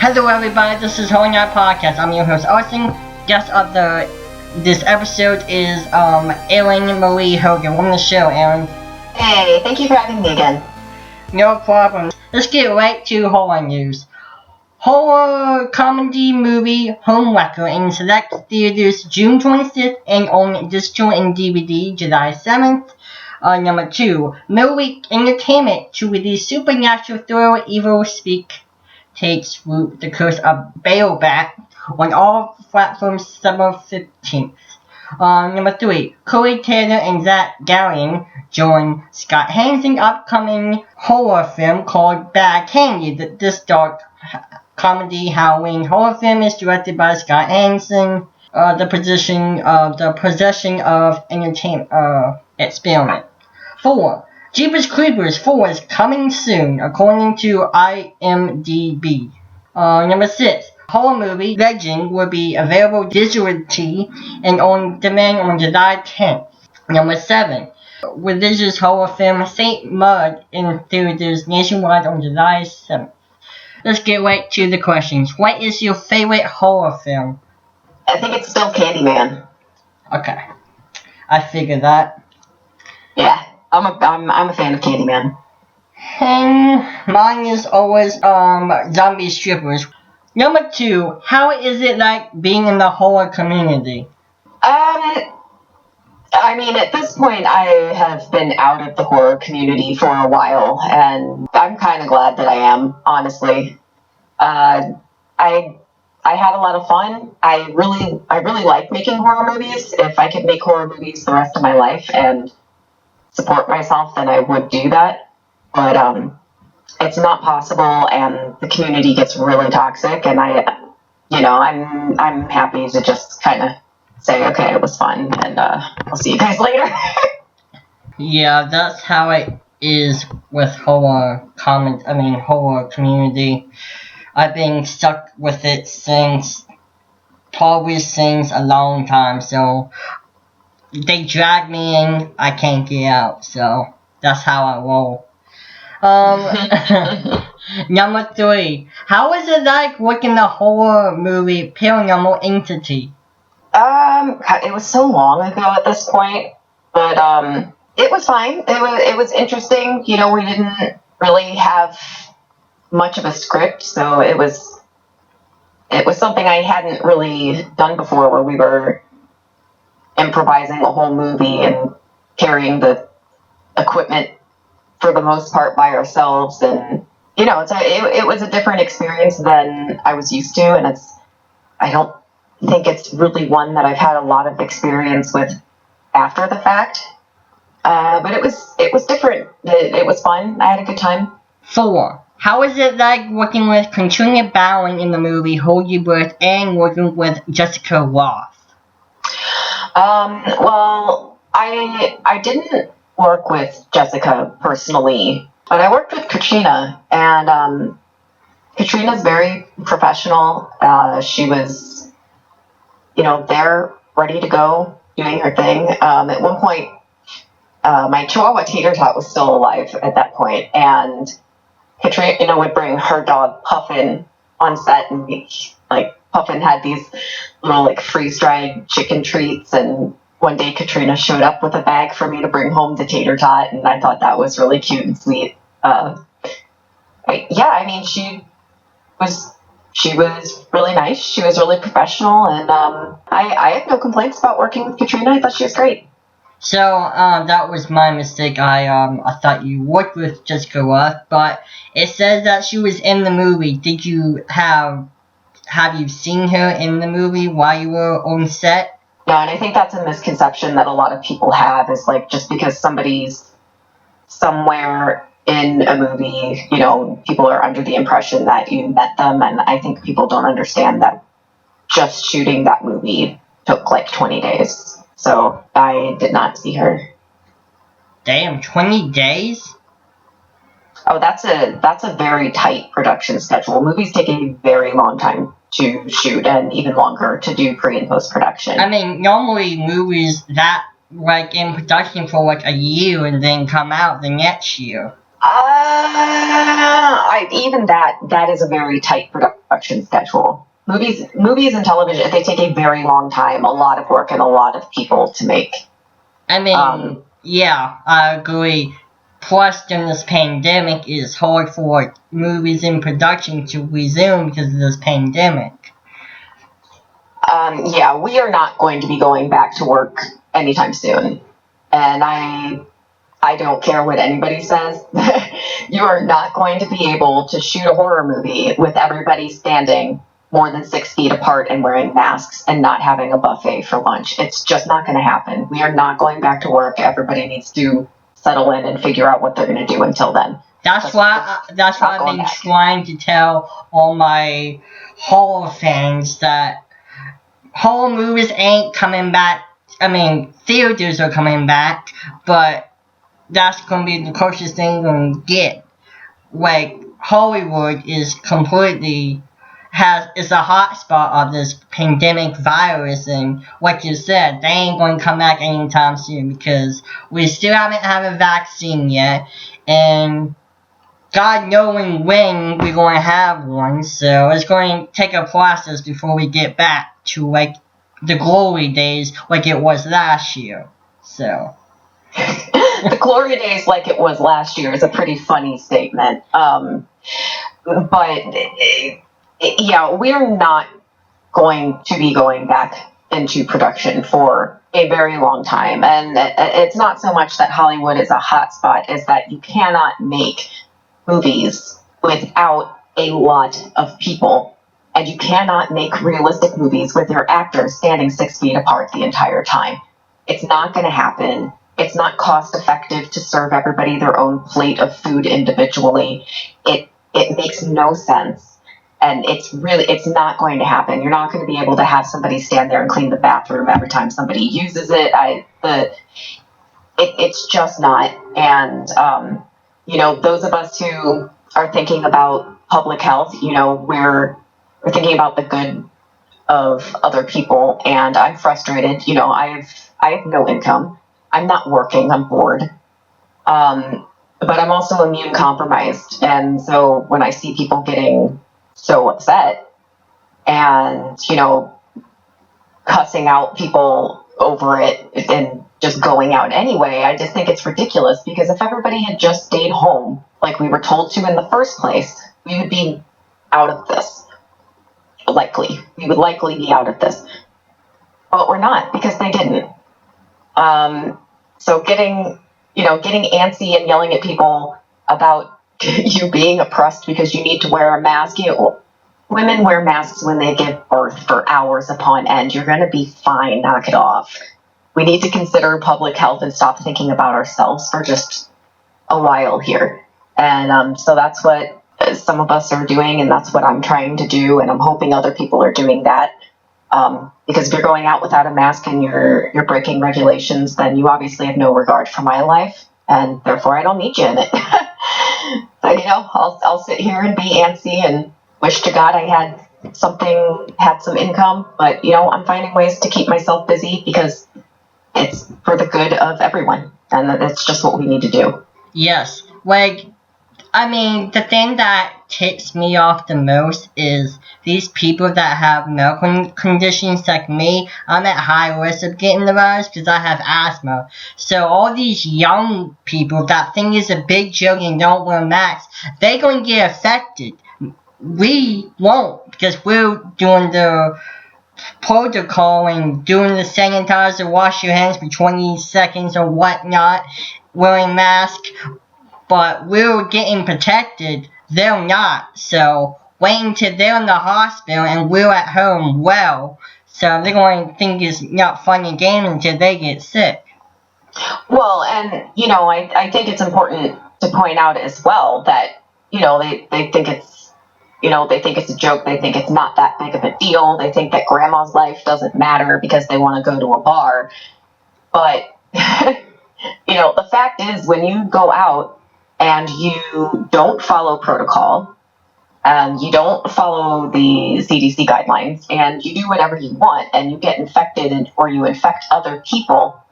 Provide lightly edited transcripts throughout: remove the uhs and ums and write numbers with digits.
Hello everybody, this is Holy Night Podcast. I'm your host Austin. Guest of this episode is Erin Marie Hogan. Welcome to the show, Erin. Hey, thank you for having me again. No problem. Let's get right to horror news. Horror comedy movie Homewrecker in select theaters June 26th and on digital and DVD July 7th. Number 2, Midweek Entertainment to release supernatural thriller Evil Speak takes root the curse of Bailback on all platforms September 15th. Number 3, Corey Taylor and Zach Gallion join Scott Hanson's upcoming horror film called Bad Candy. This dark comedy Halloween horror film is directed by Scott Hanson. The possession of entertainment experiment. 4. Jeepers Creepers 4 is coming soon, according to IMDb. Number 6. Horror movie Legend will be available digitally and on demand on July 10th. Number 7. Religious horror film Saint Mud in theaters nationwide on July 7th. Let's get right to the questions. What is your favorite horror film? I think it's still Candyman. Okay, I figured that. Yeah, I'm a fan of Candyman. And mine is always zombie strippers. Number 2, how is it like being in the horror community? I mean, at this point, I have been out of the horror community for a while, and I'm kind of glad that I am, honestly. I had a lot of fun. I really like making horror movies. If I could make horror movies the rest of my life and support myself, then I would do that. But it's not possible, and the community gets really toxic. And I'm happy to just kind of say, okay, it was fun, and I'll see you guys later. Yeah, that's how it is with horror community. I've been stuck with it probably since a long time, so they drag me in, I can't get out, so that's how I roll. Number 3, how is it like working the horror movie Paranormal Entity? It was so long ago at this point, but it was fine. It was interesting. You know, we didn't really have much of a script, so it was something I hadn't really done before, where we were improvising a whole movie and carrying the equipment for the most part by ourselves, and it was a different experience than I was used to, and I don't think it's really one that I've had a lot of experience with after the fact, but it was different. It was fun. I had a good time. 4. How is it like working with Katrina Bowling in the movie Hold Your Breath and working with Jessica Roth? Well, I didn't work with Jessica personally, but I worked with Katrina, and Katrina's very professional. She was, there, ready to go, doing her thing. At one point, my Chihuahua Tater Tot was still alive at that point, and Katrina, would bring her dog Puffin on set, and Puffin had these little freeze-dried chicken treats, and one day Katrina showed up with a bag for me to bring home to Tater Tot, and I thought that was really cute and sweet. She was really nice. She was really professional, and I have no complaints about working with Katrina. I thought she was great. So, that was my mistake. I thought you worked with Jessica Roth, but it says that she was in the movie. Did you have you seen her in the movie while you were on set? No, and I think that's a misconception that a lot of people have, is just because somebody's somewhere in a movie, people are under the impression that you met them, and I think people don't understand that just shooting that movie took 20 days. So I did not see her. Damn, 20 days? Oh, that's a very tight production schedule. Movies take a very long time to shoot, and even longer to do pre and post production. I mean, normally movies that in production for a year and then come out the next year. Even that is a very tight production schedule. Movies and television, they take a very long time, a lot of work, and a lot of people to make. I mean, yeah, I agree. Plus, during this pandemic, it's hard for movies in production to resume because of this pandemic. Yeah, we are not going to be going back to work anytime soon. And I don't care what anybody says. You are not going to be able to shoot a horror movie with everybody standing more than 6 feet apart and wearing masks and not having a buffet for lunch. It's just not going to happen. We are not going back to work. Everybody needs to settle in and figure out what they're going to do until then. That's why I've been trying to tell all my horror fans that horror movies ain't coming back. I mean, theaters are coming back, but that's gonna be the closest thing you're gonna get. Like, Hollywood is completely is a hotspot of this pandemic virus, and like you said, they ain't gonna come back anytime soon because we still haven't had a vaccine yet, and God knowing when we're going to have one, so it's going to take a process before we get back to, like, the glory days like it was last year, so. The glory days like it was last year is a pretty funny statement, but, yeah, we're not going to be going back into production for a very long time, and it's not so much that Hollywood is a hotspot, is that you cannot make movies without a lot of people, and you cannot make realistic movies with your actors standing 6 feet apart the entire time. It's not going to happen. It's not cost effective to serve everybody their own plate of food individually. It makes no sense, and it's not going to happen. You're not going to be able to have somebody stand there and clean the bathroom every time somebody uses it. It's just not. And those of us who are thinking about public health, we're thinking about the good of other people, and I'm frustrated. I have no income. I'm not working. I'm bored. But I'm also immune compromised, and so when I see people getting so upset and cussing out people over it and just going out anyway, I just think it's ridiculous, because if everybody had just stayed home like we were told to in the first place, we would be out of this. We would likely be out of this. But we're not, because they didn't. So getting antsy and yelling at people about you being oppressed because you need to wear a mask. Women wear masks when they give birth for hours upon end. You're going to be fine. Knock it off. We need to consider public health and stop thinking about ourselves for just a while here. And so that's what some of us are doing, and that's what I'm trying to do, and I'm hoping other people are doing that. Because if you're going out without a mask and you're breaking regulations, then you obviously have no regard for my life, and therefore I don't need you in it. But I'll sit here and be antsy and wish to God I had some income, but I'm finding ways to keep myself busy because it's for the good of everyone, and that's just what we need to do. Yes, the thing that ticks me off the most is these people that have medical conditions like me. I'm at high risk of getting the virus because I have asthma. So all these young people that think it's a big joke and don't wear masks, they're going to get affected. We won't, because we're doing the protocol and doing the sanitizer, wash your hands for 20 seconds or whatnot, wearing masks. But we're getting protected, they're not. So wait until they're in the hospital and we're at home well. So they're going to think it's not fun and games until they get sick. Well, and I think it's important to point out as well that they think it's a joke. They think it's not that big of a deal. They think that grandma's life doesn't matter because they want to go to a bar. But the fact is, when you go out and you don't follow protocol, and you don't follow the CDC guidelines, and you do whatever you want, and you get infected or you infect other people,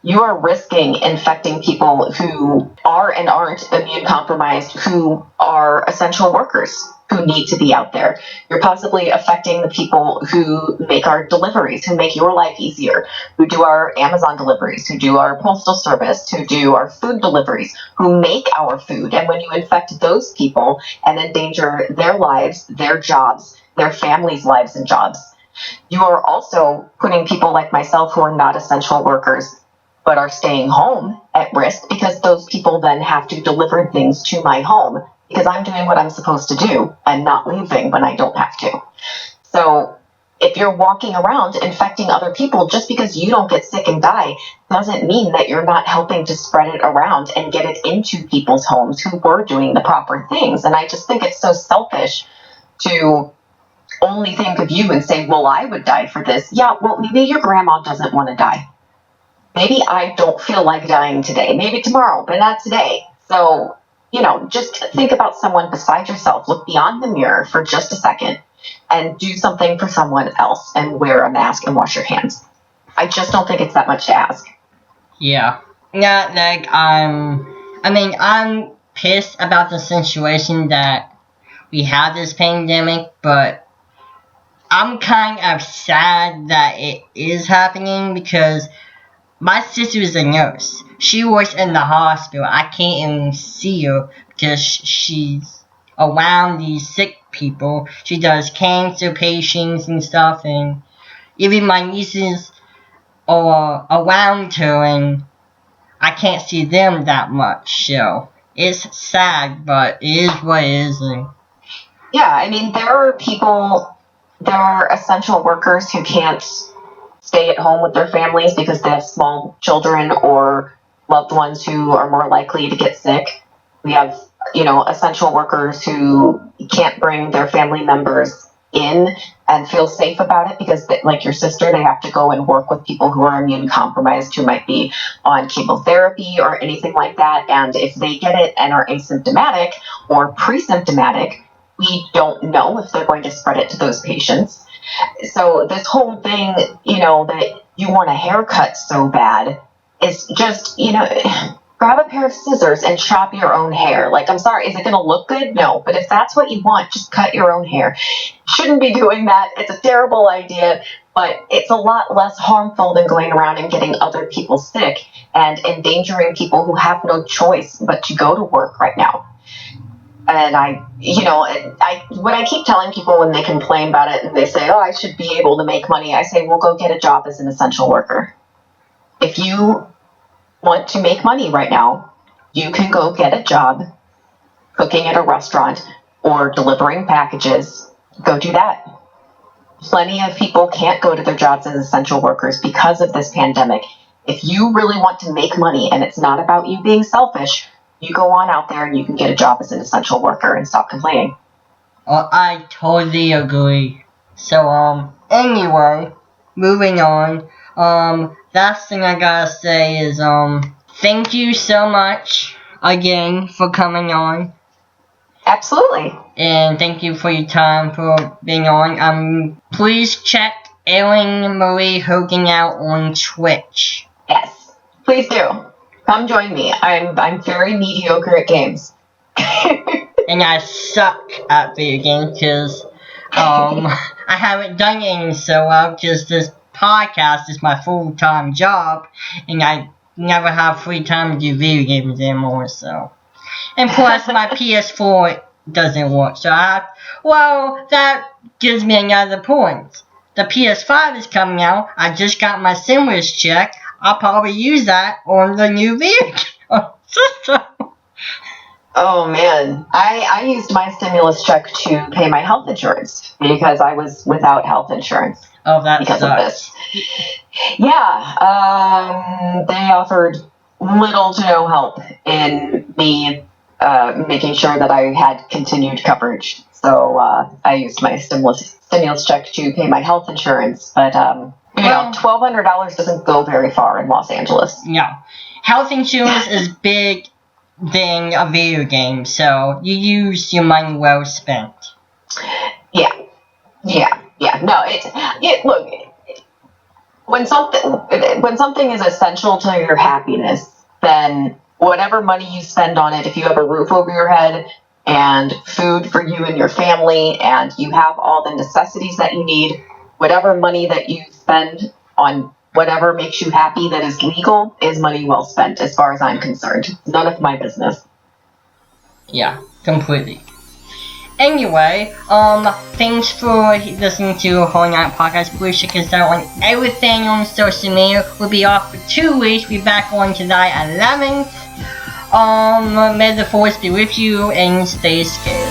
you are risking infecting people who are and aren't immune compromised, who are essential workers who need to be out there. You're possibly affecting the people who make our deliveries, who make your life easier, who do our Amazon deliveries, who do our postal service, who do our food deliveries, who make our food. And when you infect those people and endanger their lives, their jobs, their families' lives and jobs, you are also putting people like myself who are not essential workers but are staying home at risk, because those people then have to deliver things to my home because I'm doing what I'm supposed to do and not leaving when I don't have to. So if you're walking around infecting other people, just because you don't get sick and die doesn't mean that you're not helping to spread it around and get it into people's homes who were doing the proper things. And I just think it's so selfish to only think of you and say, well, I would die for this. Yeah, well, maybe your grandma doesn't want to die. Maybe I don't feel like dying today. Maybe tomorrow, but not today. So, just think about someone beside yourself. Look beyond the mirror for just a second and do something for someone else and wear a mask and wash your hands. I just don't think it's that much to ask. Yeah. Yeah, like, I'm pissed about the situation that we have this pandemic, but I'm kind of sad that it is happening because my sister is a nurse. She works in the hospital. I can't even see her because she's around these sick people. She does cancer patients and stuff, and even my nieces are around her, and I can't see them that much. So it's sad, but it is what it is. Yeah, I mean, there are essential workers who can't stay at home with their families because they have small children or loved ones who are more likely to get sick. We have, essential workers who can't bring their family members in and feel safe about it because, like your sister, they have to go and work with people who are immune compromised, who might be on chemotherapy or anything like that. And if they get it and are asymptomatic or pre-symptomatic, we don't know if they're going to spread it to those patients. So this whole thing, that you want a haircut so bad is just, grab a pair of scissors and chop your own hair. Like, I'm sorry, is it going to look good? No. But if that's what you want, just cut your own hair. Shouldn't be doing that. It's a terrible idea, but it's a lot less harmful than going around and getting other people sick and endangering people who have no choice but to go to work right now. And what I keep telling people when they complain about it and they say, oh, I should be able to make money, I say, well, go get a job as an essential worker. If you want to make money right now, you can go get a job cooking at a restaurant or delivering packages. Go do that. Plenty of people can't go to their jobs as essential workers because of this pandemic. If you really want to make money and it's not about you being selfish, you go on out there and you can get a job as an essential worker and stop complaining. I totally agree. So, anyway, moving on. Last thing I gotta say is, thank you so much again for coming on. Absolutely. And thank you for your time for being on. Please check Erin Marie Hogan out on Twitch. Yes, please do. Come join me. I'm very mediocre at games. And I suck at video games because I haven't done anything so well because this podcast is my full-time job and I never have free time to do video games anymore. So, and plus my PS4 doesn't work. So that gives me another point. The PS5 is coming out. I just got my stimulus check. I'll probably use that on the new video system. Oh man, I used my stimulus check to pay my health insurance because I was without health insurance. Oh, that because sucks. of this. Yeah, they offered little to no help in me making sure that I had continued coverage. So I used my stimulus check to pay my health insurance, but $1,200 doesn't go very far in Los Angeles. No, health insurance is big than a video game, so you use your money well spent. Yeah. No, look, when something is essential to your happiness, then whatever money you spend on it, if you have a roof over your head and food for you and your family, and you have all the necessities that you need, whatever money that you spend on whatever makes you happy that is legal is money well spent, as far as I'm concerned. None of my business. Yeah, completely. Anyway, thanks for listening to Whole Night Podcast. Please check us out on everything on social media. We'll be off for 2 weeks. We'll be back on July 11th. May the force be with you and stay scared.